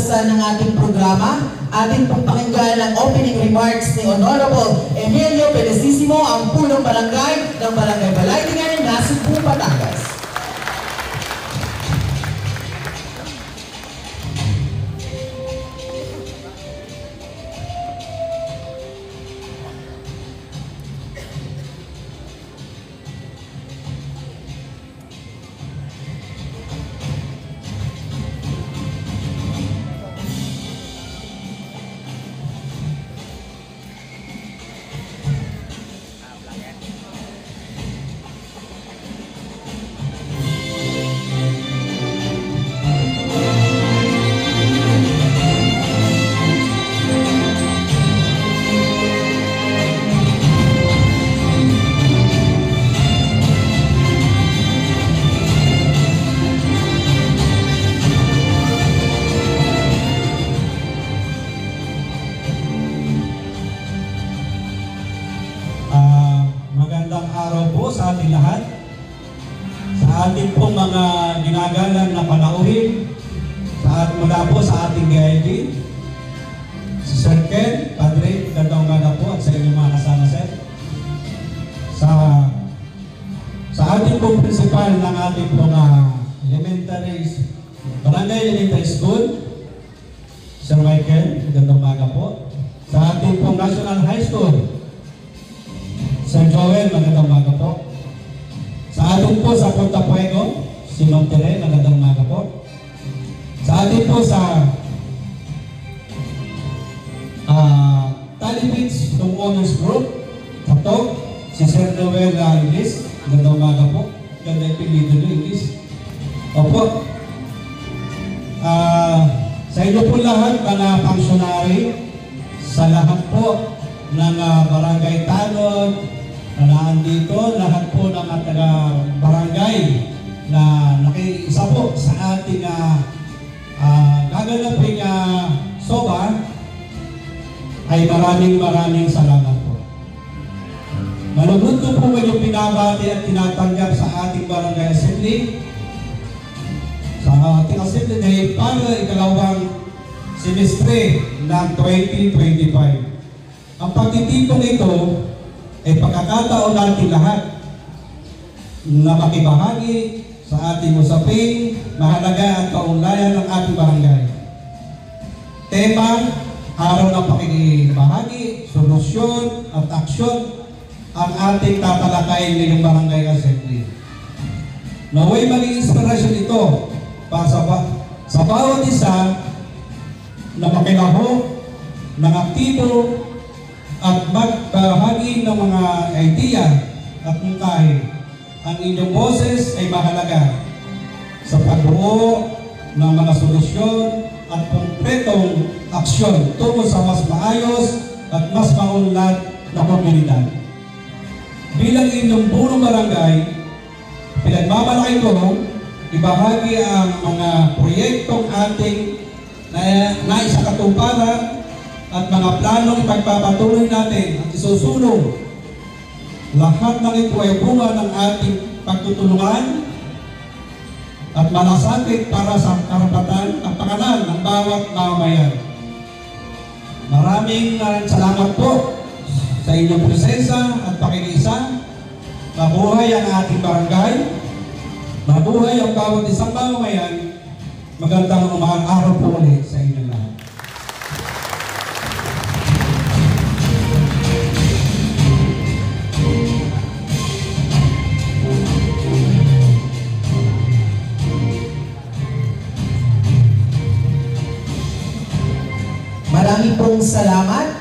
katapusan ng ating programa, ating pong pakinggan ang opening remarks ni Honorable Emilio Benesissimo, ang punong barangay ng Barangay Balay-Tingan, Nasugbu, Batangas. Magandang araw po sa ating lahat. Sa ating pong mga ginagalang na panauhin, mula po sa ating GID, si Sir Ken, Padre, gandang umaga po at sa inyong mga kasama, Sir. Sa ating pong principal ng ating pong Barangay Elementary School, Sir Michael, gandang umaga po. Sa ating pong National High School, Sir Joel, magandang umaga po. Sa atin po sa Punta Puego, si Ma'am Tere, magandang umaga po. Sa atin po sa Tally Beach Homeowners Group, Katog, si Sir Noel Inglis, magandang umaga po. Ganda yung pinito nyo, Inglis. Opo. Sa inyo po lahat, mga functionary, sa lahat po ng Barangay Tanod, na naandito, lahat po ng taga-barangay na nakiisa po sa ating gaganaping SOBA, ay maraming salamat po. Malugod ko po kayong pinabati at tinatanggap sa ating Barangay Assembly, sa ating Assembly dahil para ikalawang semestre ng 2025. Ang pagtitipong ito ay pagkakataon natin lahat na makibahagi sa ating usaping mahalaga at kaugnayan ng ating barangay. Tema, araw ng pakikibahagi, solusyon at aksyon ang ating tatalakayin ngayong Barangay Assembly. Naway maging inspirasyon ito para sa bawat isa na makilaho ng aktibo at magbahagi ng mga idea at mungkahi. Ang inyong boses ay mahalaga sa pagbuo ng mga solusyon at konkretong aksyon tungo sa mas maayos at mas maunlad na komunidad. Bilang inyong punong barangay, pinagmamalaki ko ibahagi ang mga proyektong ating naisakatuparan at mga planong pagpapatuloy natin at isusulong. Lahat ng ito ay bunga ng ating pagtutulungan at malasakit para sa karapatan at pakanan ng bawat mamamayan. Maraming salamat po sa inyong presensya at pakikiisa. Mabuhay ang ating barangay, mabuhay ang bawat isang mamamayan. Magandang araw po ulit sa inyo lahat. Maraming pong salamat.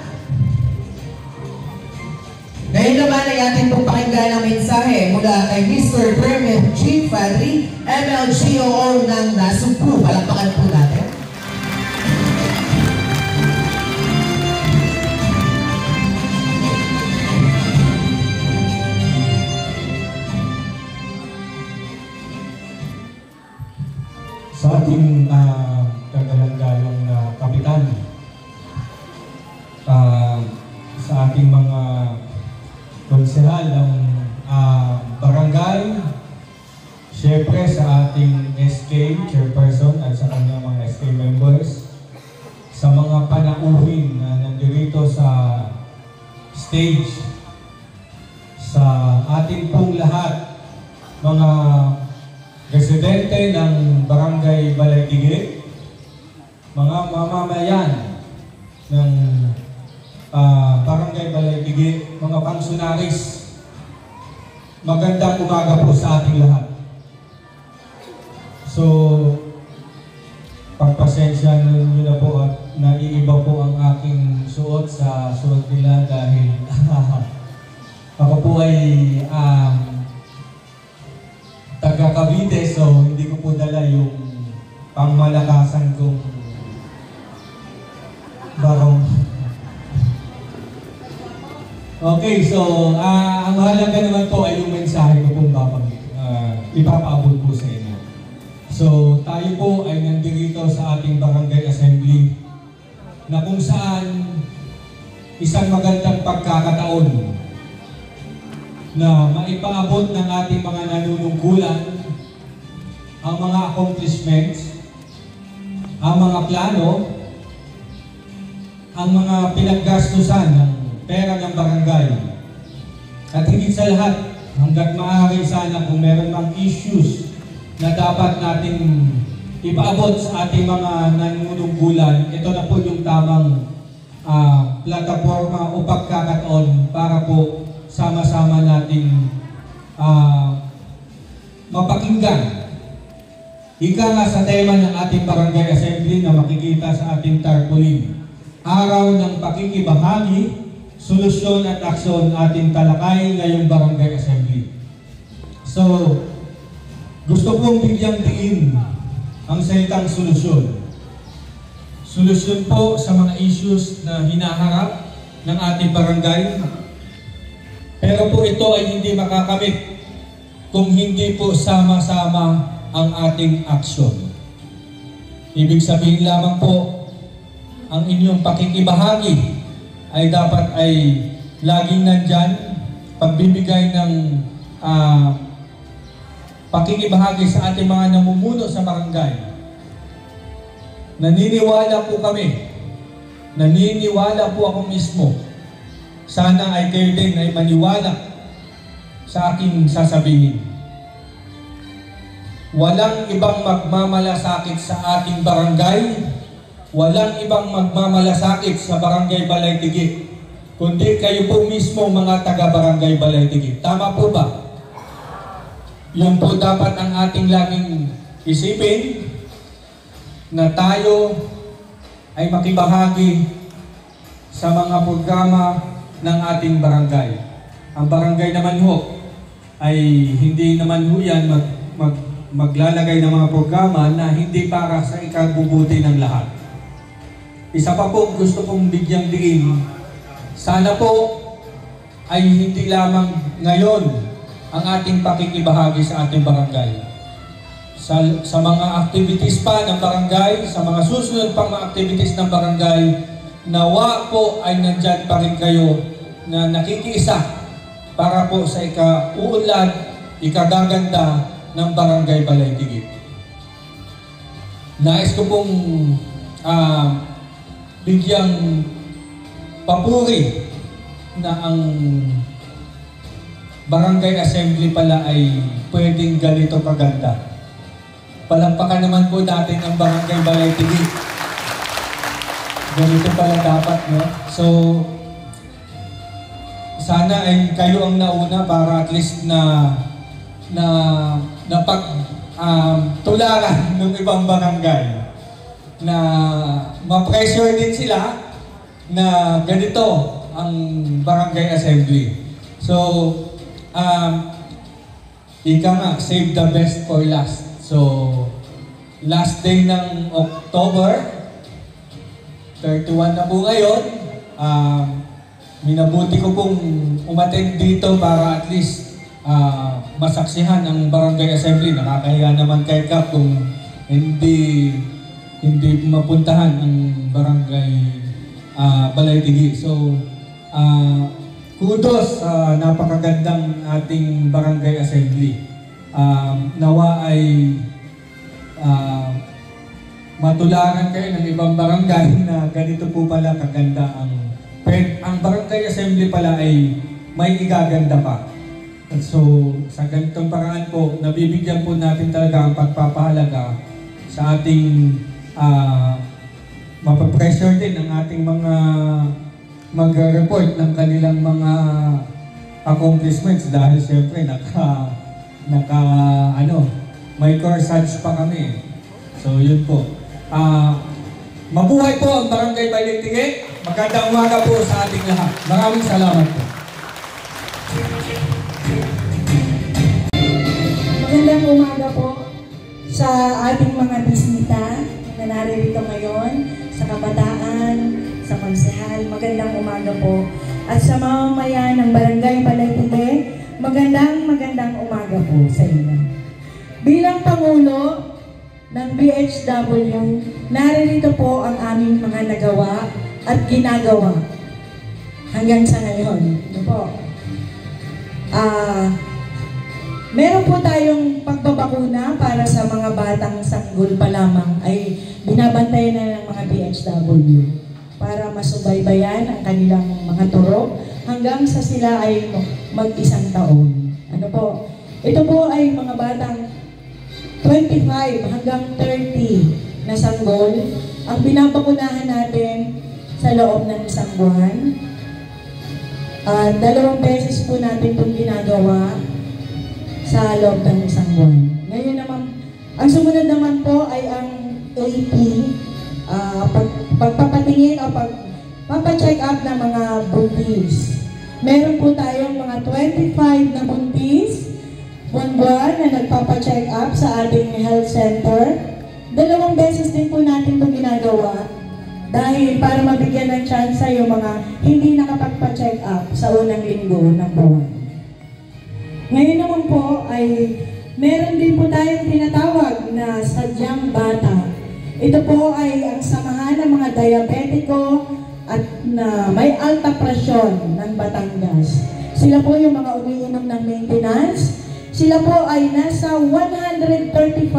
Ngayon naman ay ating pong pakinggan ang mensahe mula kay Mr. Kermit G. Fadri, MLGOO ng Nasugbu. Palakpakan po natin. Sa ating kagalang-galang na kapitan, sa ating mga konsehal ng barangay, syempre sa ating SK chairperson at sa kanyang mga SK sa stage sa ating pong lahat, mga residente ng Barangay Balaytigi, mga mamamayan ng Barangay Balaytigi, mga pangsunaris, magandang umaga po sa ating lahat. So, pagpasensya nyo na po at naiiba po ang aking suot sa suot nila dahil ako po ay taga Cavite, so hindi ko po dala yung pangmalakasan kong barong. Okay, so ang mahalaga naman po ay yung mensahe ko pong ipapaabot po sa inyo. So tayo po ay nandito sa ating barangay assembly na kung saan isang magandang pagkakataon na maipaabot ng ating mga nanunungkulan ang mga accomplishments, ang mga plano, ang mga pinaggastusan ng pera ng barangay. At higit sa lahat, hanggat maaari sana kung meron mang issues na dapat nating ipaabot sa ating mga nanunungkulan, ito na po yung tamang plataforma o pagkakataon para po sama-sama nating mapakinggan. Ika nga sa tema ng ating barangay assembly na makikita sa ating tarpaulin, Araw ng Pakikibahagi, Solusyon at Aksyon, ating talakay ngayong barangay assembly. So, gusto kong bigyang diin ang salitang solusyon. Solusyon po sa mga issues na hinaharap ng ating barangay. Pero po ito ay hindi makakamit kung hindi po sama-sama ang ating aksyon. Ibig sabihin lamang po, ang inyong pakikibahagi ay dapat ay laging nandyan, pagbibigay ng pakikibahagi sa ating mga namumuno sa barangay. Naniniwala po kami, naniniwala po ako mismo, sana ay kayo din ay maniwala sa aking sasabihin. Walang ibang magmamalasakit sa ating barangay, walang ibang magmamalasakit sa Barangay Balaytigi, kundi kayo po mismo mga taga-Barangay Balaytigi. Tama po ba? Yun po dapat ang ating laging isipin, na tayo ay makibahagi sa mga programa ng ating barangay. Ang barangay naman ho ay hindi naman ho yan maglalagay ng mga programa na hindi para sa ikabubuti ng lahat. Isa pa po gusto kong bigyang diin, sana po ay hindi lamang ngayon ang ating pakikibahagi sa ating barangay. Sa mga activities pa ng barangay, sa mga susunod pang mga activities ng barangay, nawa po ay nandyan pa rin kayo na nakikiisa para po sa ikauunlad, ikagaganda ng Barangay Balaytigi. Nais ko pong bigyang papuri na ang barangay assembly pala ay pwedeng ganito kaganda. Palampakan naman po natin ang Barangay Balaytigi. Ganito pala dapat, no? So, sana ay kayo ang nauna para at least na tularan ng ibang barangay na ma-pressure din sila na ganito ang barangay assembly. So, ika nga, save the best for last. So, last day ng October, 31 na po ngayon, minabuti ko pong umattend dito para at least masaksihan ang barangay assembly. Nakakahiya naman kay Kap kung hindi mapuntahan ang barangay Balaytigi. So, kudos sa napakagandang ating barangay assembly. Nawa ay matularan kayo ng ibang barangay na ganito po pala kaganda ang ang barangay assembly pala ay may igaganda pa. So, sa ganitong paraan po, nabibigyan po natin talaga ang pagpapahalaga sa ating mapapressure din ang ating mga mag-report ng kanilang mga accomplishments dahil siyempre may corsage pa kami. So, yun po. Mabuhay po ang Barangay Baligtigi. Magandang umaga po sa ating lahat. Maraming salamat po. Magandang umaga po sa ating mga bisita na naririto ngayon, sa kabataan, sa konsehal. Magandang umaga po. At sa mamamayan ng Barangay Baligtigi, magandang umaga po sa inyo. Bilang Pangulo ng BHW, naririto po ang aming mga nagawa at ginagawa hanggang sa ngayon. Ano po? Meron po tayong pagbabakuna para sa mga batang sanggol pa lamang ay binabantayan na ng mga BHW para masubaybayan ang kanilang mga turok hanggang sa sila ay mag-isang taon. Ano po? Ito po ay mga batang 25 hanggang 30 na sanggol ang binabakunahan natin sa loob ng isang buwan. 2 beses po natin itong ginagawa sa loob ng isang buwan. Ngayon naman, ang sumunod naman po ay ang AP, pagpapatingin o pagpapacheck up ng mga buntis. Meron po tayong mga 25 na buntis buwan-buwan na nagpapacheck up sa ating health center. 2 beses din po natin itong ginagawa dahil para mabigyan ng tsansa yung mga hindi nakapagpa-check up sa unang linggo ng buwan. Ngayon naman po ay meron din po tayong tinatawag na sadyang bata. Ito po ay ang samahan ng mga diabetiko at na may alta presyon ng Batangas. Sila po yung mga umiinom ng maintenance. Sila po ay nasa 135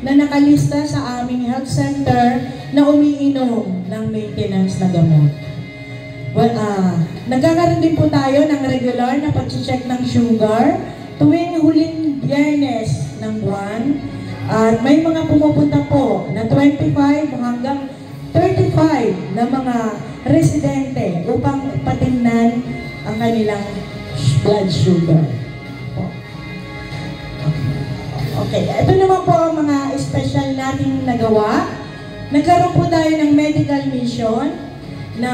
na nakalista sa aming health center na umiinom ng maintenance na gamot. Nagkakaroon din po tayo ng regular na pag-check ng sugar tuwing huling Biyernes ng buwan. At may mga pumupunta po na 25 hanggang 35 na mga residente upang patingnan ang kanilang blood sugar. Okay, ito naman po ang mga special nating nagawa. Nagkaroon po tayo ng medical mission na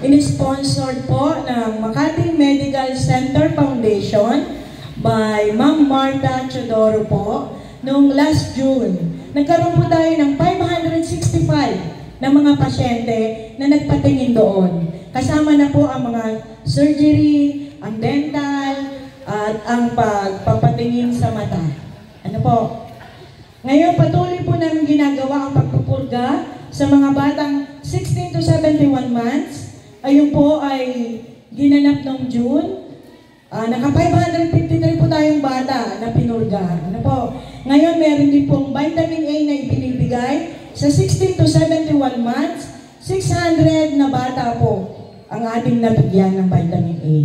in-sponsored po ng Makati Medical Center Foundation by Ma'am Marta Chodoro po noong last June. Nagkaroon po tayo ng 565 na mga pasyente na nagpatingin doon. Kasama na po ang mga surgery, ang dental, at ang pagpapatingin sa mata. Ano po? Ngayon, patuloy po namin ginagawa ang pagpupurga sa mga batang 16 to 71 months. Ayun po ay ginanap noong June. Naka 553 po tayong bata na pinurga. Ano po? Ngayon, meron din pong vitamin A na ibinibigay sa 16 to 71 months. 600 na bata po ang ating nabigyan ng vitamin A.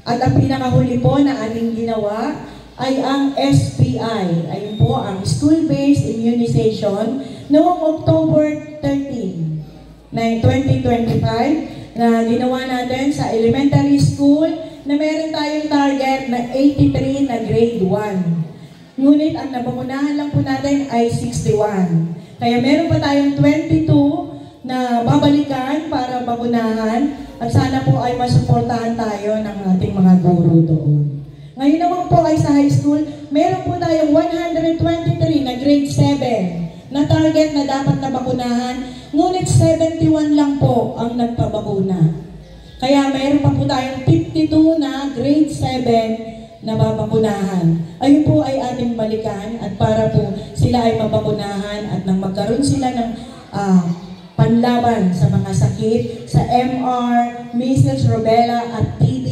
At ang pinakahuli po na ating ginawa ay ang SPI. Ayun po ang School-Based Immunization noong October 13 na 2025 na ginawa natin sa elementary school na meron tayong target na 83 na grade 1. Ngunit ang nabakunahan lang po natin ay 61. Kaya meron pa tayong 22 na babalikan para bakunahan at sana po ay masuportahan tayo ng ating mga guro doon. Ngayon naman po ay sa high school, meron po tayong 123 na grade 7 na target na dapat nabakunahan, ngunit 71 lang po ang nagpabakuna. Kaya meron pa po tayong 52 na grade 7 na babakunahan. Ayun po ay ating balikan at para po sila ay mabakunahan at nang magkaroon sila ng panlaban sa mga sakit, sa MR, measles, rubella at TB,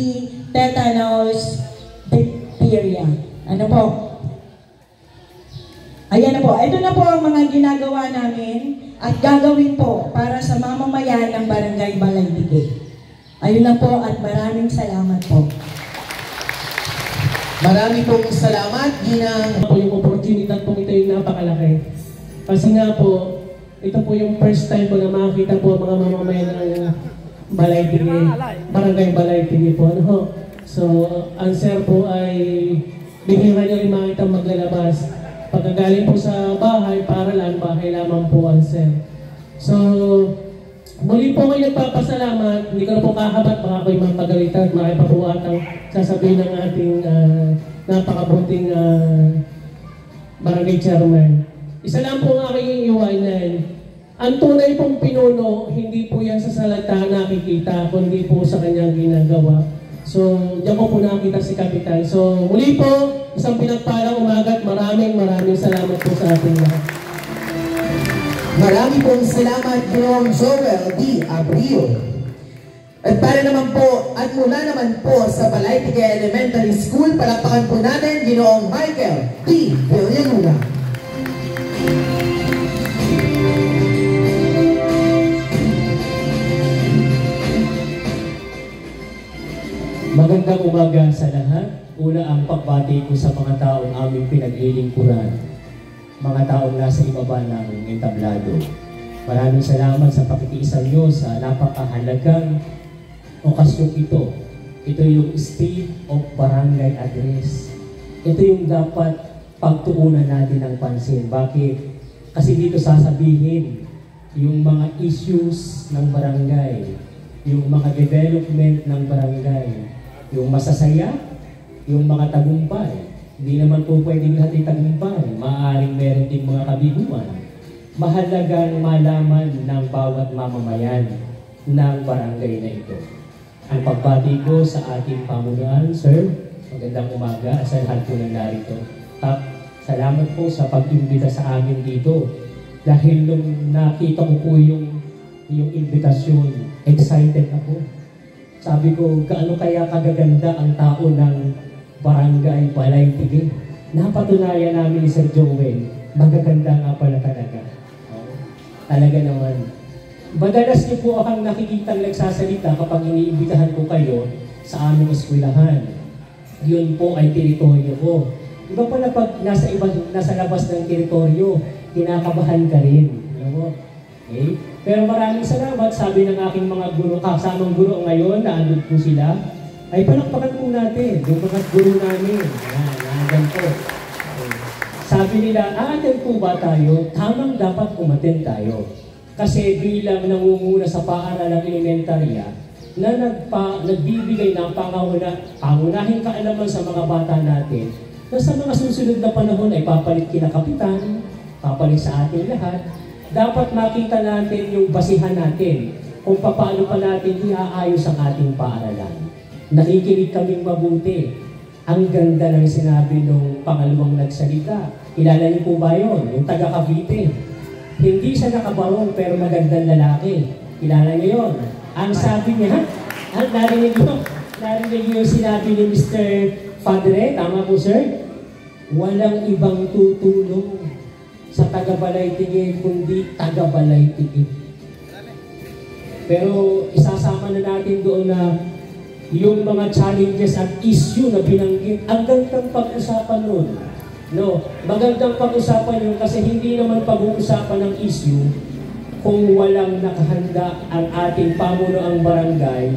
tetanus, diphtheria. Ano po? Ayan na po. Ito na po ang mga ginagawa namin at gagawin po para sa mamamayan ng Barangay Balaytige. Ayun na po at maraming salamat po. Marami pong salamat, Ginang. Po yung oportunidad po ito yung napakalaki. Kasi nga po, ito po yung first time po na makakita po mga mamamayan ng Balaytige, Barangay Balaytige po. Ano ho? So, ang sir po ay bihira niyo rin makita maglalabas. Pagkagaling po sa bahay, para lang, bahay lamang po ang sir. So, muli po kayo nagpapasalamat. Hindi ko na po kahabat, baka kayo mapagalitan, makipabuhat ang sasabihin ng ating napakabuting barangay chairman. Isa lang po ang aking iiwanan. Ang tunay pong pinuno, hindi po yan sa salita nakikita, kundi po sa kanyang ginagawa. So, diyan ko po nakita si Kapitan. So, muli po, isang pinagpalang umaga at maraming salamat po sa ating lahat. Marami pong salamat, Ginoong Joel D. Abril. At para naman po, at mula naman po sa Balaytige Elementary School, palakpakan po natin Ginoong Michael D. Villaluna. Magandang umaga sa lahat. Una ang pagbati ko sa mga taong aming pinaglilingkuran, mga taong nasa ibaba ng entablado. Maraming salamat sa pakikiisa nyo sa napakahalagang okasyong ito. Ito yung State of Barangay Address. Ito yung dapat pagtuunan natin ng pansin. Bakit? Kasi dito sasabihin yung mga issues ng barangay, yung mga development ng barangay, yung masasaya, yung mga tagumpay. Hindi naman po pwedeng lahat ay tagumpay. Maaaring meron ding mga kabiguan. Mahalagang malaman ng bawat mamamayan ng barangay na ito. Ang pagbati ko sa ating pamunuan, sir, magandang umaga sa lahat po ng narito. Salamat po sa pag-imbita sa amin dito. Dahil nung nakita ko po yung invitasyon, excited ako. Sabi ko, gaano kaya kagaganda ang tao ng Barangay Balaytige. Napatunayan namin ni Sir Joel, magaganda nga pala talaga. Talaga naman. Madalas niyo po akong nakikitang nagsasalita kapag iniimbitahan ko kayo sa aming eskwelahan. Yun po ay teritoryo ko. Iba pala pag nasa labas ng teritoryo, kinakabahan ka rin. Okay? Pero maraming salamat, sabi ng aking mga guro, kasamang guro ngayon, na andun po sila, ay palakpakan po natin, yung mga guro namin. Yan po. Okay. Sabi nila, aaten po ba tayo? Tamang dapat umaten tayo. Kasi bilang nangunguna sa paaralang elementarya, na nagbibigay ng pangunahing kaalaman sa mga bata natin, na sa mga susunod na panahon ay papalit kina kapitan, papalit sa ating lahat, dapat makita natin yung basihan natin kung paano pa natin iaayos ang ating paaralan. Nakikinig kaming mabuti. Ang ganda ng sinabi nung pangalawang nagsalita. Kilala niyo po ba yun? Yung taga Cavite. Hindi siya nakabarong pero magandang lalaki. Kilala niyo yun? Ang sabi niya, narinig niyo yung sinabi ni Mr. Padre, tama po sir? Walang ibang tutulong sa taga-Balaytige, kundi taga-Balaytige. Pero isasama na natin doon na yung mga challenges at issue na binanggit, ang gandang pag-usapan nun. No, magandang pag-usapan yun kasi hindi naman pag-uusapan ng issue kung walang nakahanda ang ating pamunuang barangay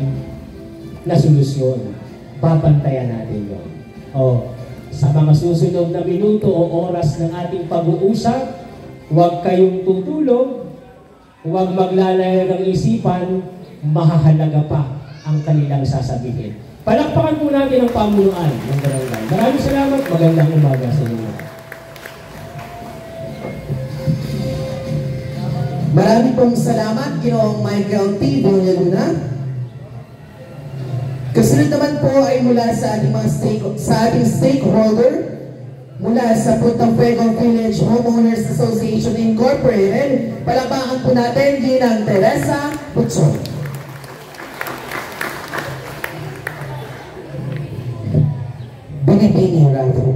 na solusyon. Babantayan natin yun. Sa mga susunod na minuto o oras ng ating pag-uusap, huwag kayong tutulog, huwag maglalayo ng isipan, mahahalaga pa ang kanilang sasabihin. Palakpakan po natin ang pamunuan ng barangay. Maraming salamat, magandang umaga sa inyo. Marami pong salamat, Ginoong Michael T. Villaluna. Kasunod naman po ay mula sa ating stakeholder, mula sa Punta Fuego Village Homeowners Association Incorporated. Palakpakan po natin, Ginang Teresa Puchon. Binibini, rather.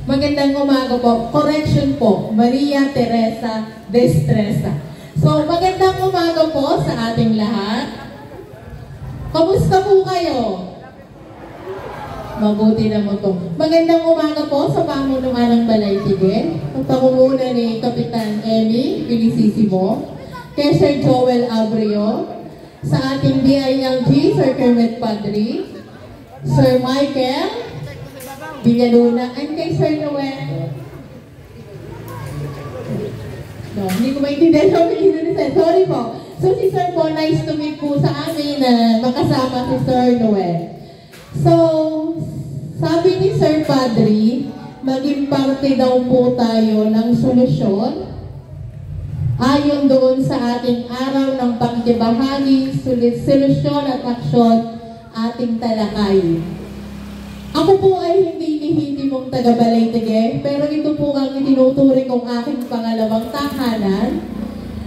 Magandang umaga po. Correction po, Maria Teresa Destresa. So, magandang umaga po sa ating lahat. Kamusta po kayo? Mabuti naman po. Magandang umaga po sa pamunuan ng Balay-Tigil. Ang pangunguna ni Kapitan Emmy Felicissimo, kay Sir Joel Abreu, sa ating DILG, Sir Kermit Padri, Sir Michael Villaluna, and kay Sir Noel. No, hindi ko maintindihan sa Indonesian. Sorry po. So si Sir po, nice to meet po sa amin na makasama si Sir Noel. So, sabi ni Sir Padri, maging parte daw po tayo ng solusyon ayon doon sa ating araw ng pagbabahagi, solusyon at aksyon ating talakayin. Ako po ay hindi lehitimong taga-Balay-Tigil, pero ito po ang itinuturing kong aking pangalawang tahanan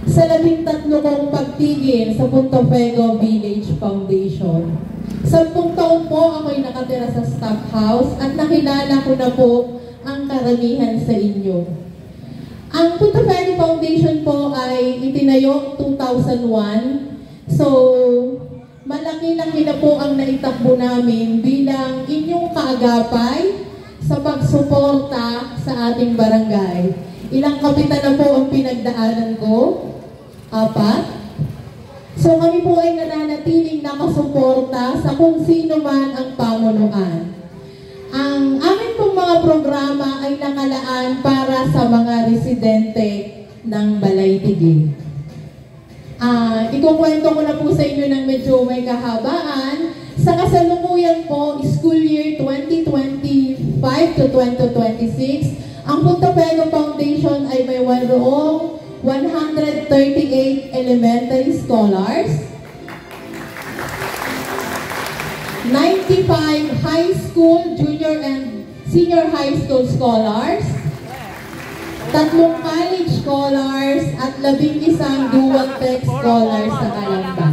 sa 13 kong pagtigil sa Punta Fuego Village Foundation. 10 taon po ako'y nakatira sa staff house at nakilala ko na po ang karamihan sa inyo. Ang Punta Fuego Foundation po ay itinayo 2001. So, malaki-laki na po ang naitakbo namin bilang inyong kaagapay sa pagsuporta sa ating barangay. Ilang kapitan na po ang pinagdaanan ko? 4. So kami po ay nananatiling nakasuporta sa kung sino man ang pamunuan. Ang amin pong mga programa ay nakalaan para sa mga residente ng Balay-Tigil. Ikukwento ko na po sa inyo ng medyo may kahabaan. Sa kasalukuyan po, school year 2025 to 2026, ang Punta Fuego Foundation ay may mayroong 138 elementary scholars, 95 high school, junior and senior high school scholars, 3 college scholars at 11 dual tech scholars sa Calamba.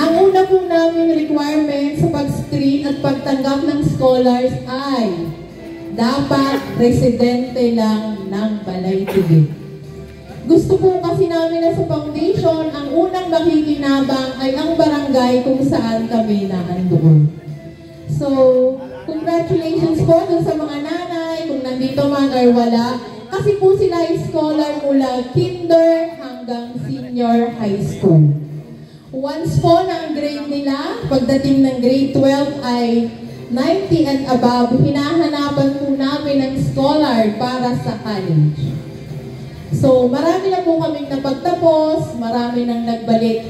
Ang una po namin requirement sa pag-screen at pagtanggap ng scholars ay dapat residente lang ng Balay-Tigil. Gusto po kasi namin na sa foundation, ang unang makikinabang ay ang barangay kung saan kami naandoon. So, congratulations po dun sa mga nanay, kung nandito man or wala, kasi po sila ay scholar mula kinder hanggang senior high school. Once po na ang grade nila, pagdating ng grade 12 ay 90 and above, hinahanapan po namin ng scholar para sa college. So, marami na po kaming napagtapos, marami nang nagbalik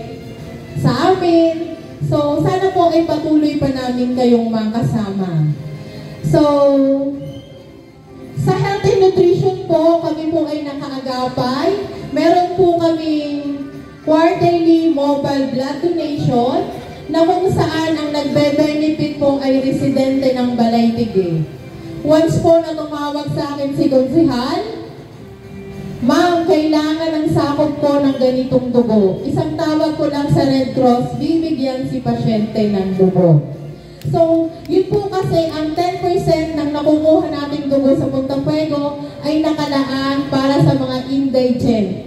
sa amin. So, sana po ay patuloy pa namin kayong makasama. So, sa health and nutrition po, kami po ay nakaagapay. Meron po kaming quarterly mobile blood donation na kung saan ang nagbe-benefit po ay residente ng Balay-Tigil. Once po na tumawag sa akin si Konsihal, ma'am, kailangan ng sakop po ng ganitong dugo. Isang tawag ko lang sa Red Cross, bibigyan si pasyente ng dugo. So, yun po kasi ang 10% ng nakukuha nating dugo sa Punta Fuego ay nakalaan para sa mga indigent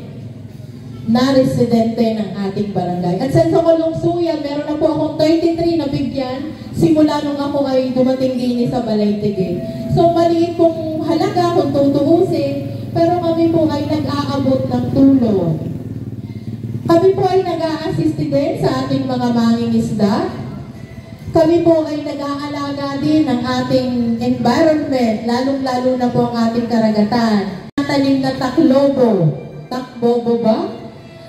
na residente ng ating barangay. At sa Kamalungsuyan, meron na po akong 33 na bigyan simula nung ako ay dumating din sa Balay-Tigil. So, maliit pong halaga kung tutuusin, pero kami po ay nag-aabot ng tulong. Kami po ay nag-a-assist din sa ating mga mangingisda. Kami po ay nag-aalaga din ng ating environment, lalong-lalo na po ang ating karagatan. Tanim na taklobo. Takbobo ba?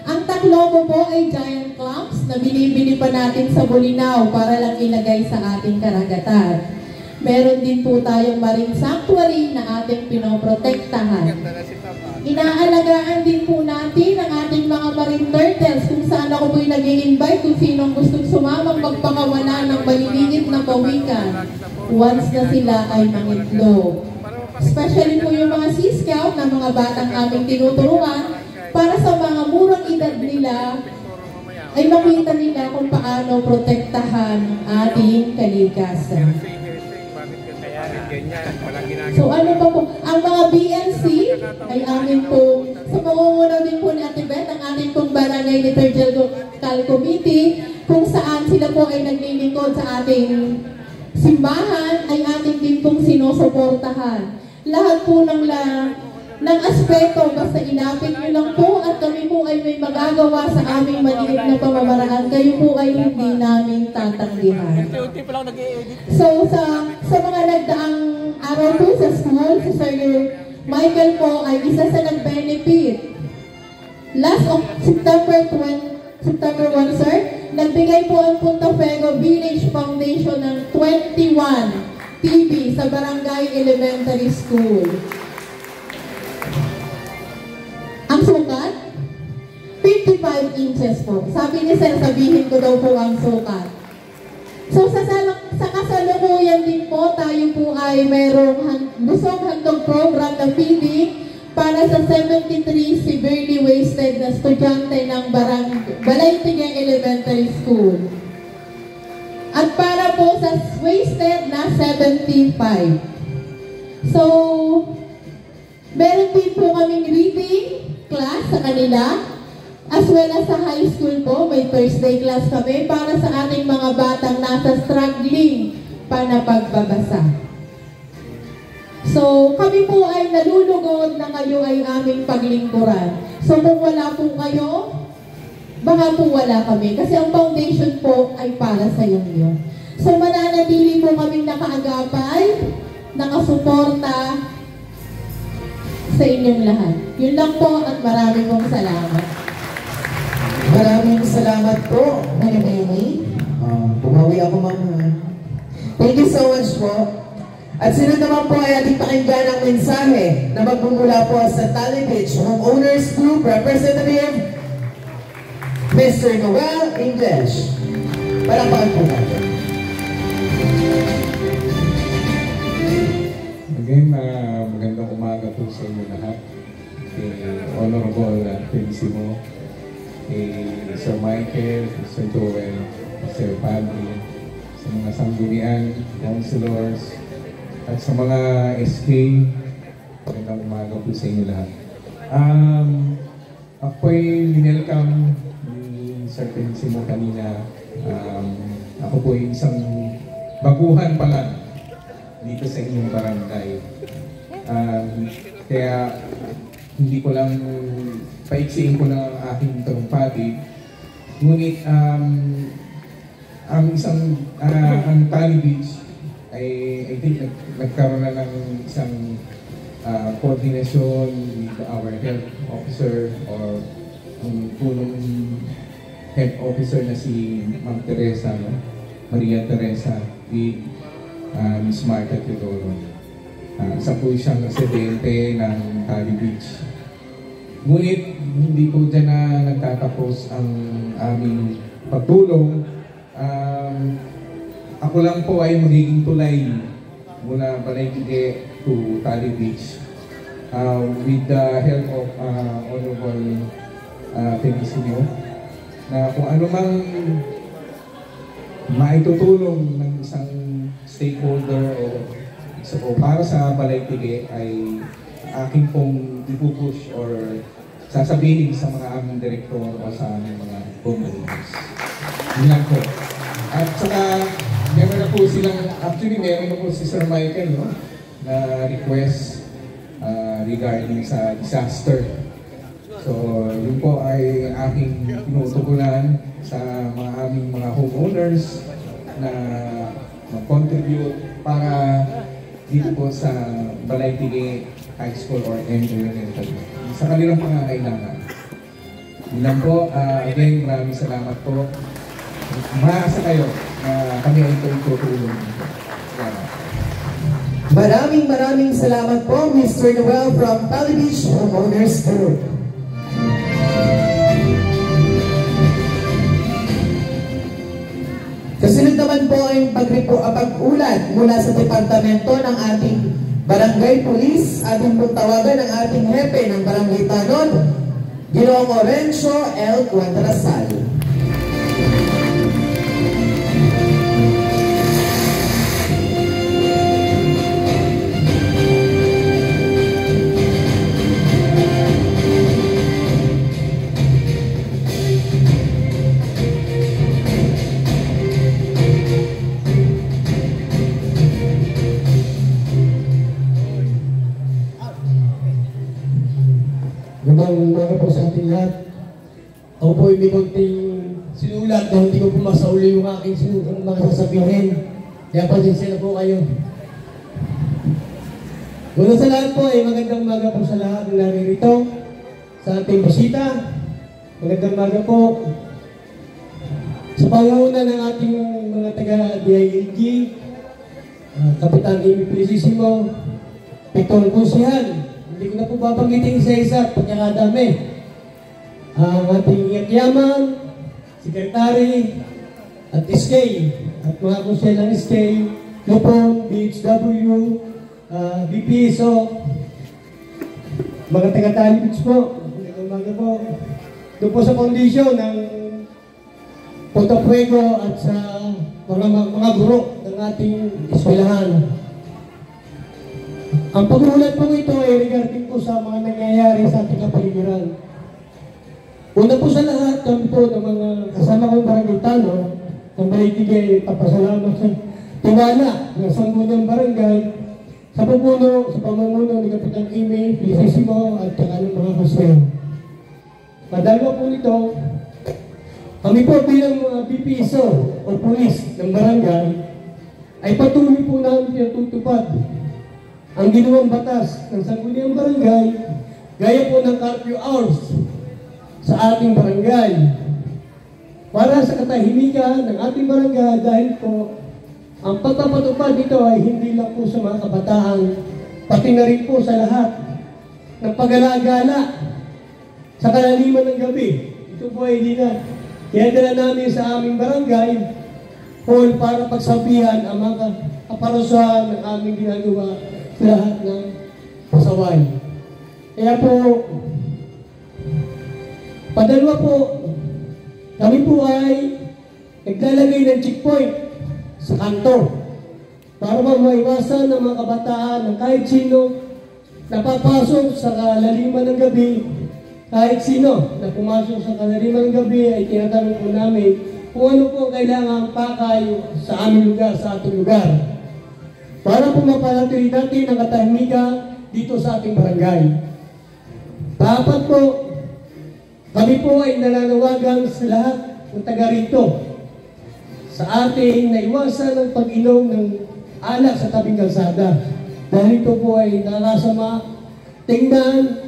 Ang taklobo po ay giant clumps na binibili pa natin sa Bolinao para lang ilagay sa ating karagatan. Meron din po tayong marine sanctuary na ating pinoprotektahan. Inaalagaan din po natin ang ating mga marine turtles kung saan ako po'y nag-i-invite kung sinong gustong sumamang magpakawala ng maliliit na pawikan once na sila ay mangitlog. Especially po yung mga Sea Scout na mga batang aming tinuturuan para sa mga murang edad nila ay makita nila kung paano protektahan ating kalikasan. So ano pa po, ang mga BNC ay amin po, sa pangunguna din po ni Ate Beth, ang ating pong Barangay Liturgical Committee, kung saan sila po ay naglilingkod sa ating simbahan, ay ating din pong sinusuportahan. Lahat po ng aspeto, basta inapit nyo lang po at kami po ay may magagawa sa aming maliit na pamamaraan, kayo po ay hindi namin tatanggihan. So sa mga nagdaang araw po sa school, si Sir Michael po ay isa sa nag-benefit. Last of September 1, sir, nagbigay po ang Punta Fuego Village Foundation ng 21 TV sa Barangay Elementary School. Ang sukat, 55 inches po. Sabi ni Sir, sabihin ko daw po ang sukat. So sa kasalukuyan din po, tayo po ay mayroong busog handog program na feeding para sa 73 severely wasted na estudyante ng Balay-Tigay Elementary School. At para po sa wasted na 75. So, meron din po kaming reading class sa kanila, as well as sa high school po, may Thursday class kami para sa ating mga batang nasa struggling pa na pagbabasa. So, kami po ay nalulugod na kayo ay aming paglingkuran. So, kung wala po kayo, baka po wala kami. Kasi ang foundation po ay para sa inyo. So, mananatili po kaming nakaagapay, nakasuporta sa inyong lahat. Yun lang po at maraming pong salamat. Maraming salamat po, Ma'am Amy. Bumawi ako, Ma'am. Thank you so much po. At sino naman po ay ating pakinggan ang mensahe na magmumula po sa Tally Beach Homeowners Group Representative, Mr. Noel English. Palakpakan po natin. Again, magandang umaga po sa inyo lahat. Honorable Principal, Sir Michael, Sir Joel, Sir Padre, sa mga sanggunian, counselors, at sa mga SK, magandang umaga po sa inyo lahat. Ako'y linelcome ni Sir Principal kanina. Ako po yung isang baguhan pa lang dito sa inyong barangay. Kaya hindi ko lang paiksiin ko lang ang aking talumpati. Ngunit ang Tally Beach ay I think nagkaroon na ng isang coordination with our health officer or punong head officer na si Ma'am Teresa, no? Maria Teresa, with Ms. Marta Tudoro. Isa po siyang residente ng Tally Beach. Ngunit hindi po dyan na nagtatapos ang aming pagtulong. Ako lang po ay magiging tulay mula Balay-Tigay to Tally Beach with the help of Honorable Felicino, na kung ano mang maitutulong ng isang stakeholder o para sa Balay-Tigay ay aking pong ipupush or sasabihin sa mga aming direktor o sa aming mga communities. Yun lang po. At saka meron na po silang, actually meron na po si Sir Michael, no, na request regarding sa disaster. So yun po ay aking tinutugunan sa mga aming mga homeowners na mag-contribute para dito po sa Balay-Tigay High School or Environmental sa kanilang pangangailangan. Yun lang po. Again, maraming salamat po. Maasa kayo na kami ay tutulong. Maraming salamat po, Mr. Noel from Tally Beach Homeowners Group. Kasunod naman po ay pag-ulat mula sa departamento ng ating Barangay Police, ating pong tawagan ng ating hepe ng Barangay Tanod, Ginoong Orencio L. Cuadrasal. Magandang umaga po sa ating lahat. Ako po hindi konting sinulat na hindi ko po masauli yung aking mga sasabihin. Kaya pasensya na po kayo. Una sa lahat po ay magandang umaga po sa lahat ng naririto. Sa ating bisita, magandang umaga po. Sa pangunguna ng ating mga taga-DILG, Kapitan Amy Felicissimo, Victor Busihan, hindi ko na po babanggitin isa-isa, pagkakadami. Ang ating Yakyaman, Secretary, at SK, at mga konsyel ng SK, Lupon, BHW, BPSO, mga taga-talibits po, umaga po. Doon po sa kondisyon ng Punta Fuego at sa mga guro ng ating eskwelahan. Ang paghulat po ito ay regarding po sa mga nangyayari sa ating kapaligiran. Una po sa lahat, kami po ng mga kasama kong barangay-tano, ng Balay-Tigay, papasalamat sa tiwala ng Sangguniang Barangay, sa pamumuno ni Kapitan Amy Felicissimo at saka ng mga kasel. Madalwa po nito, kami po bilang mga BPSO o pulis ng barangay ay patuloy po namin pinatutupad ang ginawang batas ng Sangguniang Barangay gaya po ng curfew hours sa ating barangay para sa katahimikan ng ating barangay dahil po ang pagpapatupad nito ay hindi lang po sa mga kabataan pati na rin po sa lahat ng pag-alagala sa kalaliman ng gabi. Ito po ay hindi na iadala namin sa aming barangay hall para pagsabihan ang mga kaparusahan ng aming ginagawa sa lahat ng pasaway. Kaya po, padalwa po, kami po ay naglalagay ng checkpoint sa kanto para maiwasan ng mga kabataan ng kahit sino napapasok sa kalaliman ng gabi. Kahit sino na pumasok sa kalaliman ng gabi ay tinatanong po namin kung ano po kailangan pakay sa aming lugar, sa ating lugar. Para po mapanatili natin ang katahimikan dito sa ating barangay. Dapat po, kami po ay nananawagan sa lahat ng taga rito sa ating naiwasan ng pag-inom ng alak sa tabing kalsada. Dahil ito po ay nakakasama tingnan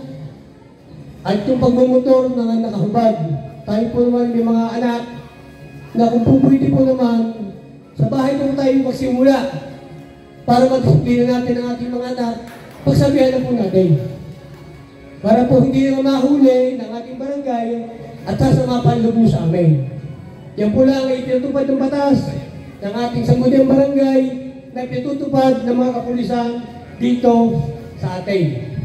at yung pagmumotor na nakahubad. Tayo po naman may mga anak na kung pupwede po naman, sa bahay po tayo magsimula para madisiplina natin ang ating mga anak, pagsabihan na po natin. Para po hindi na mahuli ng ating barangay at sasama panloob nyo sa amin. Yan po lang ay pinatupad ng batas ng ating Sangguniang Barangay na pinatutupad ng mga kapulisan dito sa atin.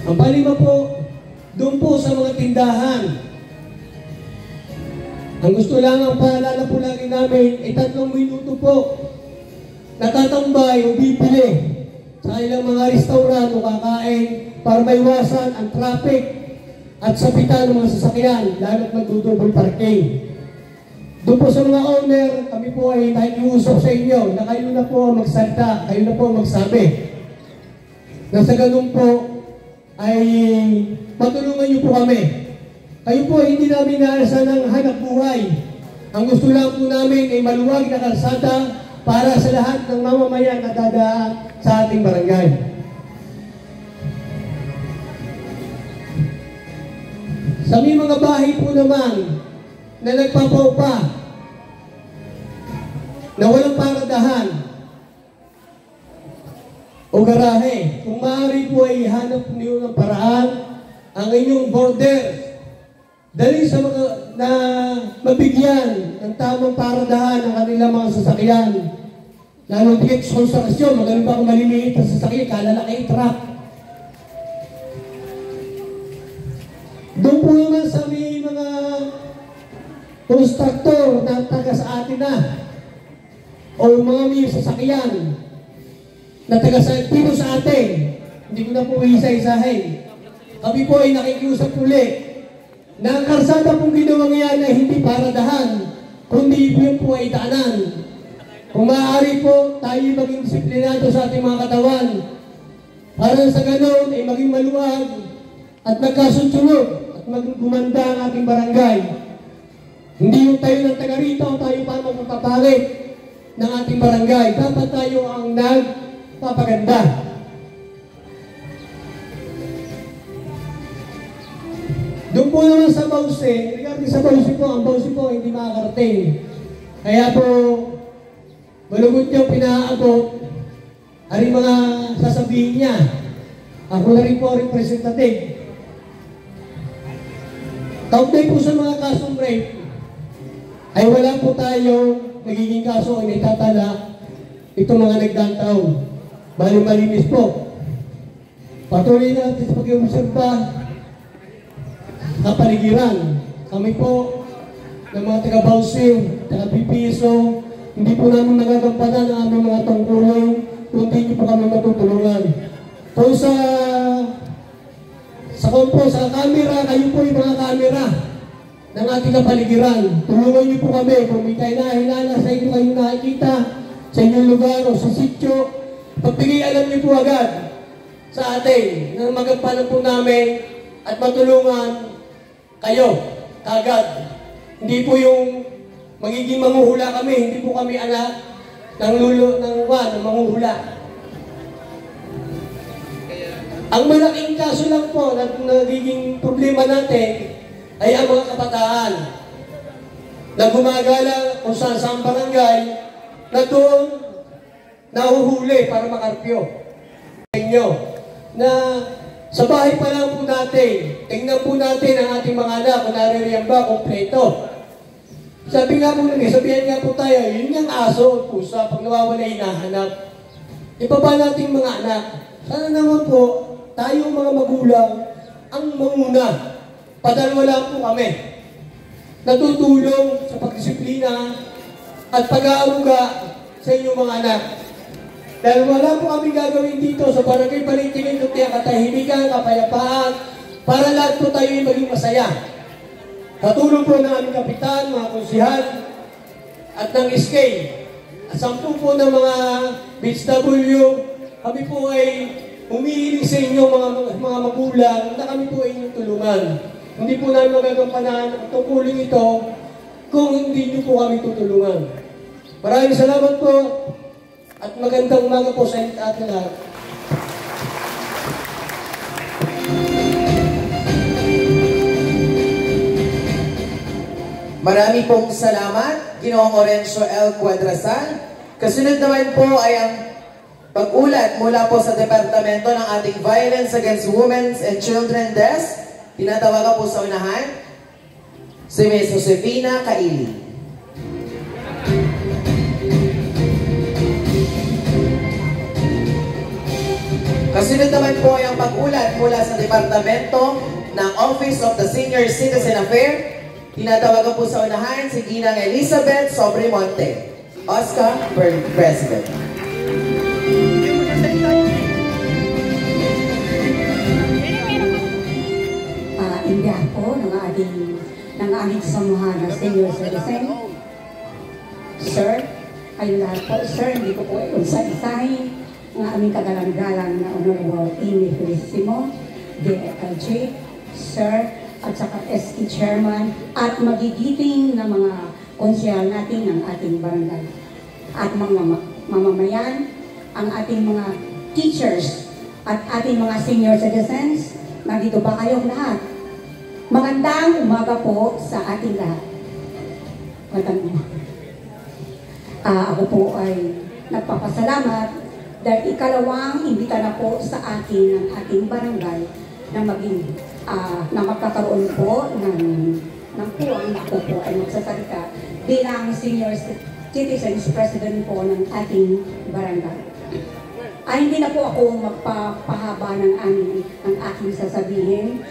Ang palima po, doon po sa mga tindahan. Ang gusto lang ang paalala po lagi namin ay 3 minuto po natatambay o bibili sa ilang mga restaurant o kakain para maiwasan ang traffic at sapitan ng mga sasakyan, lalo't magdudouble parking. Doon po sa mga owner, kami po ay nakikiusap sa inyo na kayo na po magsalta, kayo na po magsabi. Na sa ganun po, ay matulungan niyo po kami. Kayo po hindi namin naalasan ng hanap buhay. Ang gusto lang po namin ay maluwag na kalsada para sa lahat ng mamamayan na dadaan sa ating barangay. Sa may mga bahay po naman na nagpapaupa na walang paradahan o garahe, kung maaari po ay hanap niyo ng paraan ang inyong border dali sa mga na mabigyan ng tamang paradahan ng kanilang mga sasakyan. Lalo tigit sa konstruksyon, magaling ba kung maliliit na sasakyan, kalalaki truck. Doon po naman sa may mga konstruktor na taga sa atin na o mga may sasakyan na taga sa dito sa atin, hindi ko na po isa-isahin. Kami po ay nakikiusap ulit na ang kalsada pong ginawang yan ay hindi paradahan, kundi yun po ay daanan. Kung maaari po, tayo maging disiplinado sa ating mga katawan Para sa ganon ay maging maluwag at magkasunod at gumanda ang ating barangay. Hindi yung tayo ng taga rito, tayo pa magpapalit ng ating barangay. Dapat tayo ang nagpapaganda. Doon po naman sa Bausi, regarding sa Bausi po, ang Bausi po hindi makakarating. Kaya po, malugod niyong pinaabot, ang mga sasabihin niya. Ako na rin po representative. Kaugnay po sa mga kasong rape, ay wala po tayo nagiging kaso ay naitatala itong mga nagdantaw. Malinis po. Patuloy natin sa pag-iobserba kapaligiran. Kami po ng mga taga-Bausi, taga-PPSO, hindi po namin nagagampanan ang aming mga tungkulin kung hindi po kami matutulungan. So sa camera, kayo po yung mga camera ng ating kapaligiran. Tulungan niyo po kami kung may kahinala sa inyo kayo nakikita sa inyong lugar o sa sityo. Pagbigay alam niyo po agad sa atin na magampanan po namin at matulungan kayo kagad. Hindi po yung magiging manghuhula kami, hindi po kami anak ng manghuhula. Ang malaking kaso lang po na nagiging problema natin ay ang mga kabataan na gumagala kung saan barangay na doon nahuhuli para makarpyo. Inyo na sa bahay pa lang po natin, tingnan po natin ang ating mga anak kung naririyan ba kompleto. Sabihan nga po tayo, yun yung aso, pusa, pag nawawala hinahanap. Iba ba nating mga anak? Sana naman po, tayo mga magulang, ang manguna. Padalwa lang po kami. Natutulong sa pagdisiplina at pag-aaruga sa inyong mga anak. Dahil wala po kami gagawin dito sa barangay Balintingin, kundi ang katahimikan, kapayapaan, para lahat po tayo maging masaya. Katulong po ng aming kapitan, mga konsihan, at ng SK. At 10 po ng mga BHW, kami po ay humihiling sa inyo mga magulang na kami po ay inyong tulungan. Hindi po namin magagampanan ang tungkulin ito kung hindi nyo po kami tutulungan. Maraming salamat po at magandang umaga po sa ating lahat. Marami pong salamat, Ginoong Orencio L. Cuadrasal. Kasunod naman po ay ang pag-ulat mula po sa Departamento ng ating Violence Against Women and Children Desk. Tinatawagan po sa unahan, si Ms. Josefina Kaili. Kasunod naman po ay ang pag-ulat mula sa Departamento ng Office of the Senior Citizen Affairs. Tinatawagan po sa unahan si Ginang Elizabeth Sobremonte, Oscar President. Hindi ako ng aming samahan na senior citizen. Sir, kayo lahat po, sir, hindi ko po isa-isahin ng aming kagalang-galang na Honorable Amy Felicissimo, DFLJ, Sir, at saka SE Chairman, at magigiting na mga konsyal natin ng ating barangay. At mga mamamayan, ang ating mga teachers, at ating mga senior citizens, nandito ba kayong lahat? Magandang umaga po sa ating lahat. Magandang umaga. Ako po ay nagpapasalamat dahil ikalawang imbita na po sa akin ng ating barangay na maging na magkakaroon po ng puwang na ako po ay magsasalita bilang senior citizens president po ng ating barangay. Hindi na po ako magpapahaba ng aking sasabihin.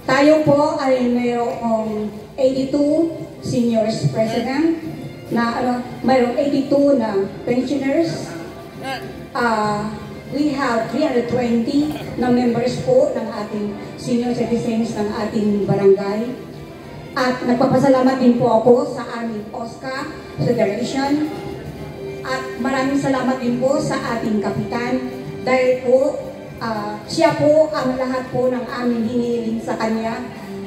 Tayo po ay mayroong 82 seniors president na mayroong 82 na pensioners. We have 320 na members po ng ating senior citizens ng ating barangay. At nagpapasalamat din po ako sa aming OSCA Federation. At maraming salamat din po sa ating kapitan dahil po siya po ang lahat po ng aming hinihiling sa kanya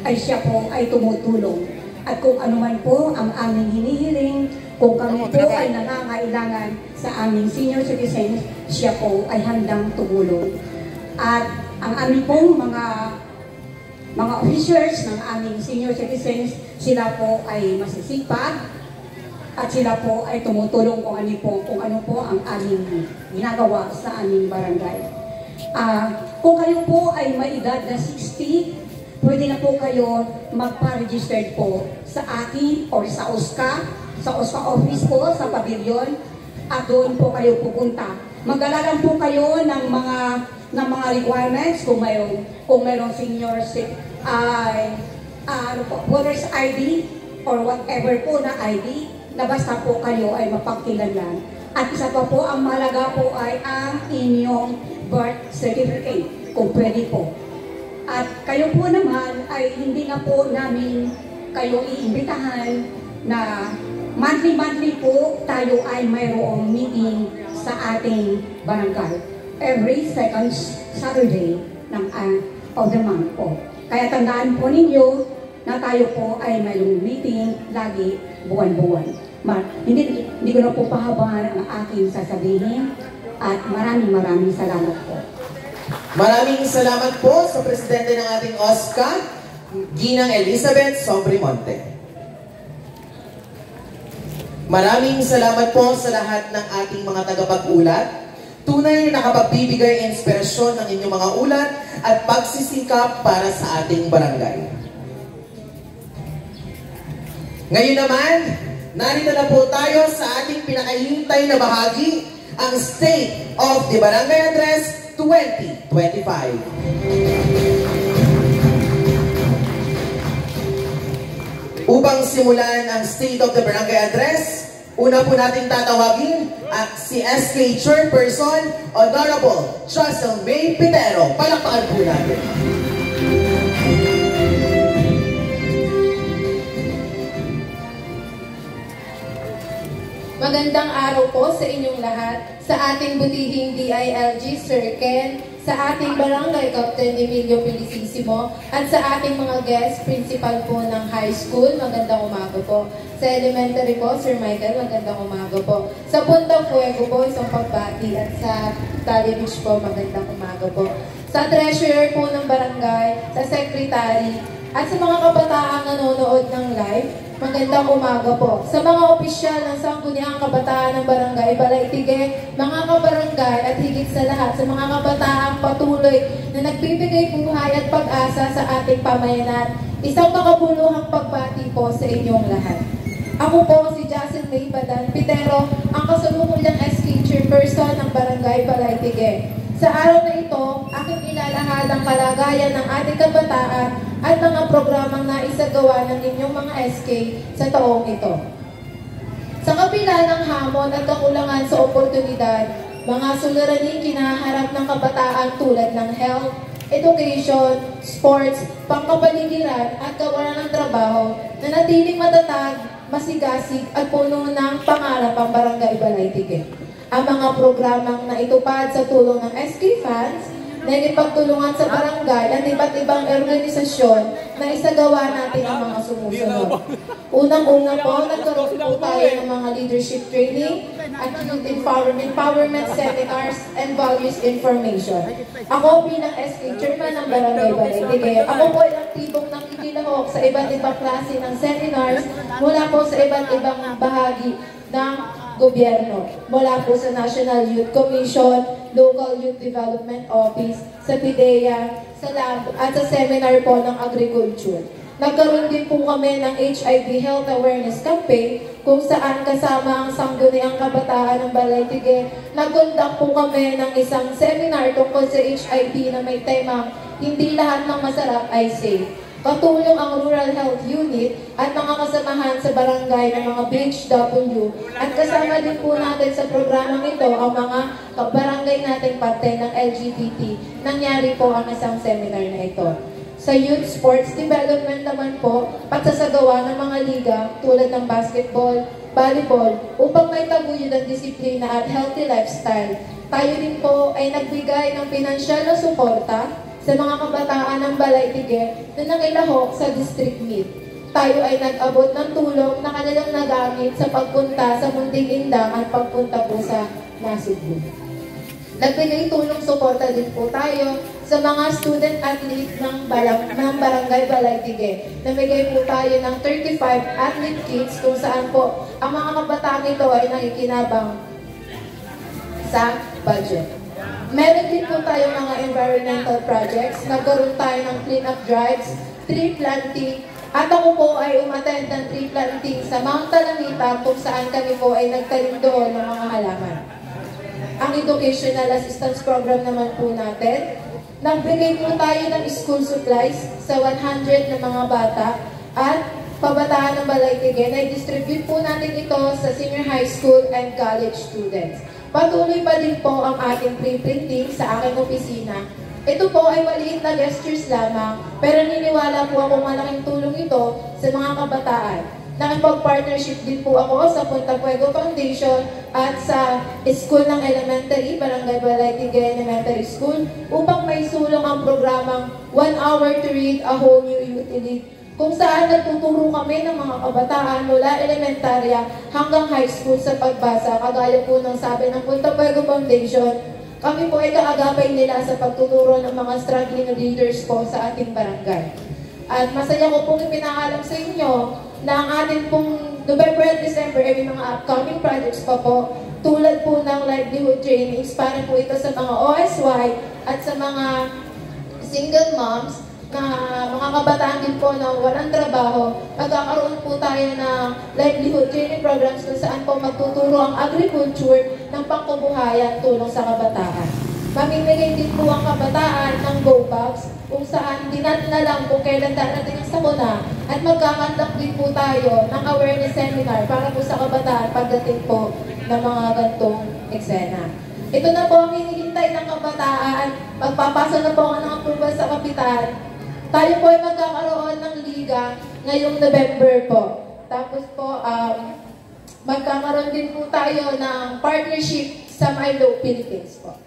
ay siya po ay tumutulong. At kung ano man po ang aming hinihiling, kung kami po ay nangangailangan sa aming senior citizens, siya po ay handang tumulong. At ang aming pong mga officers ng aming senior citizens, sila po ay masisipag at sila po ay tumutulong kung ano po ang aming ginagawa sa aming barangay. Kung kayo po ay may edad na 60, pwede na po kayo magpa-registered po sa akin or sa OSCA office po, sa pavilion, at doon po kayo pupunta. Mag-alalan po kayo ng mga requirements kung mayroong senior voters ID or whatever po na ID, na basta po kayo ay mapagkilanlan. At isa pa po, ang mahalaga po ay ang inyong birth certificate, kung pwede po. At kayo po naman ay hindi na po namin kayo iimbitahan na monthly po tayo ay mayroong meeting sa ating barangay. Every second Saturday of the month po. Kaya tandaan po ninyo na tayo po ay mayroong meeting lagi buwan-buwan. Hindi ko na po pahabahan ang aking sasabihin at maraming salamat po. Maraming salamat po sa presidente ng ating OSCA, Ginang Elizabeth Sombrimonte. Maraming salamat po sa lahat ng ating mga tagapag-ulat. Tunay na nakapagbibigay inspirasyon ng inyong mga ulat at pagsisikap para sa ating barangay. Ngayon naman, narito na po tayo sa ating pinakahintay na bahagi, ang State of the Barangay Address 2025. Upang simulan ang State of the Barangay Address, una po natin tatawagin at si SK Chairperson, Honorable Jocelyn May Pitero. Palakpakan po natin. Magandang araw po sa inyong lahat, sa ating butihing DILG Sir Ken, sa ating Barangay Captain Emilio Felicissimo, at sa ating mga guest principal po ng high school. Magandang umaga po. Sa elementary po, Sir Michael, magandang umaga po. Sa Puntang Fuego po, isang pagbati, at sa Tally Beach po, magandang umaga po. Sa treasurer po ng barangay, sa secretary, at sa mga kabataang nanonood ng live, magandang umaga po. Sa mga opisyal ng Sangguniang Kabataan ng Barangay Balay-Tige, mga kabarangay at higit sa lahat sa mga kabataang patuloy na nagbibigay buhay at pag-asa sa ating pamayanan, isang makabuluhang pagbati po sa inyong lahat. Ako po si Jocelyn May Pitero, ang kasalukuyang SK Chairperson ng Barangay Balay-Tige. Sa araw na ito, aking ilalahad ang kalagayan ng ating kabataan at mga programang naisagawa ng inyong mga SK sa taong ito. Sa kabila ng hamon at kakulangan sa oportunidad, mga suliraning kinaharap ng kabataan tulad ng health, education, sports, pangkapaligiran at kawalan ng trabaho na natiling matatag, masigasig at puno ng pangarap ang Barangay Balay-Tige. Ang mga programang naitupad sa tulong ng SK Funds na ipagtulungan sa barangay at iba't ibang organisasyon na isagawa natin ang mga sumusunod. Unang-una po, nagkaroon po tayo ng mga leadership training at youth empowerment seminars and values information. Ako bilang SK Chairman ng Barangay Balay-Tige, ako po ay aktibong nakikilahok sa iba't ibang klase ng seminars mula po sa iba't ibang bahagi ng gobyerno, mula po sa National Youth Commission, Local Youth Development Office, sa PIDEA, sa lab, at sa seminar po ng agriculture. Nagkaroon din po kami ng HIV Health Awareness Campaign kung saan kasama ang Sangguniang Kabataan ng Balay-Tige. Nag-conduct po kami ng isang seminar tungkol sa HIV na may temang hindi lahat ng masarap ay safe. Katulong ang Rural Health Unit at mga kasamahan sa barangay ng mga BHW at kasama din po natin sa programang ito ang mga barangay nating parte ng LGBT. Nangyari po ang isang seminar na ito. Sa Youth Sports Development naman po, pagsasagawa ng mga liga tulad ng basketball, volleyball upang may taguyod ang disiplina at healthy lifestyle. Tayo din po ay nagbigay ng pinansyal na suporta sa mga kabataan ng Balay-Tigue na nangilahok sa district meet. Tayo ay nag-abot ng tulong na kanilang nagamit sa pagpunta sa Munting Indang at pagpunta po sa Nasugbu. Nagbigay tulong suporta din po tayo sa mga student athlete ng Barangay Balay-Tigue. Namigay po tayo ng 35 athlete kits kung saan po ang mga kabataan ito ay nakikinabang sa budget. Meron din po tayo mga environmental projects. Nagkaroon tayo ng clean-up drives, tree planting, at ako po ay umattend ng tree planting sa Mount Talanita kung saan kami po ay nagtanim doon ng mga halaman. Ang Educational Assistance Program naman po natin, nagbigay po tayo ng school supplies sa 100 na mga bata at pabataan ng Balay-Tigue. Na-distribute po natin ito sa senior high school and college students. Patuloy pa din po ang ating pre-printing sa aking opisina. Ito po ay maliit na gestures lamang, pero niniwala po ako malaking tulong ito sa mga kabataan. Nakipag-partnership din po ako sa Punta Fuego Foundation at sa school ng elementary, Barangay Balay-Tigue Elementary School, upang may sulong ang programang 1 Hour to Read a Whole New Youth Elite, kung saan nagtuturo kami ng mga kabataan mula elementarya hanggang high school sa pagbasa. Kagaya po ng sabi ng Punta Fuego Foundation, kami po ay kaagapay nila sa pagtuturo ng mga struggling readers po sa ating barangay. At masaya ko pong ipinaalam sa inyo na ang ating pong November at December ay may mga upcoming projects pa po, tulad po ng livelihood trainings para po ito sa mga OSY at sa mga single moms na mga kabataan din po na walang trabaho. Magkakaroon po tayo ng livelihood training programs kung saan po magtuturo ang agriculture ng pangkabuhayan tulong sa kabataan. Mamimigay din po ang kabataan ng go bags kung saan di natin alam kung kailan darating ang sakuna at magkakandak din po tayo ng awareness seminar para po sa kabataan pagdating po ng mga gantong eksena. Ito na po ang hinihintay ng kabataan. Magpapasa na po ako ng approval sa kapitan. Tayo po ay magkakaroon ng liga ngayong November po. Tapos po, magkakaroon din po tayo ng partnership sa Milo Philippines po.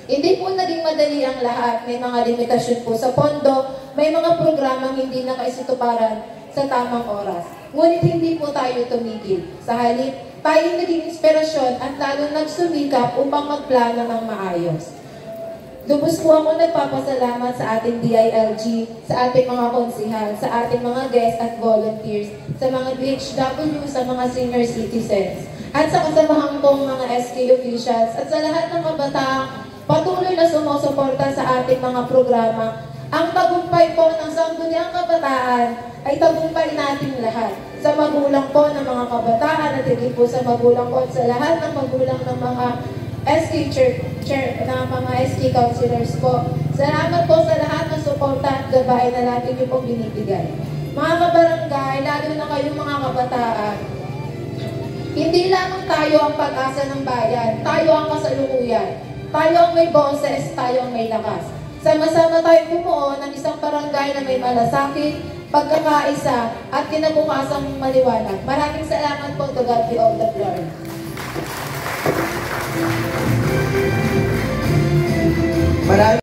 Hindi po naging madali ang lahat. May mga limitasyon po sa pondo, may mga programang hindi nakaisituparan sa tamang oras. Ngunit hindi po tayo tumigil. Sa halip, tayo naging inspirasyon at lalo nagsumikap upang magplano ng maayos. Lubos po ako nagpapasalamat sa ating DILG, sa ating mga konsihal, sa ating mga guests at volunteers, sa mga DHW, sa mga senior citizens, at sa kasamahan kong mga SK officials, at sa lahat ng kabataang patuloy na sumusuporta sa ating mga programa. Ang tagumpay po ng Sangguniang Kabataan ay tagumpay natin lahat. Sa magulang po ng mga kabataan at higit po sa magulang po at sa lahat ng magulang ng mga SK na mga SK councilors po. Salamat po sa lahat ng suporta at gabay na lagi niyo pong binibigay. Mga kabarangay, lalo na kayong mga kabataan, hindi lamang tayo ang pag-asa ng bayan, tayo ang kasalukuyan. Tayo ang may boses, tayo ang may lakas. Sama-sama tayo bumuo ng isang barangay na may malasakit, pagkakaisa, at kinabukasang maliwanag. Maraming salamat po. To God be all the glory. Maraming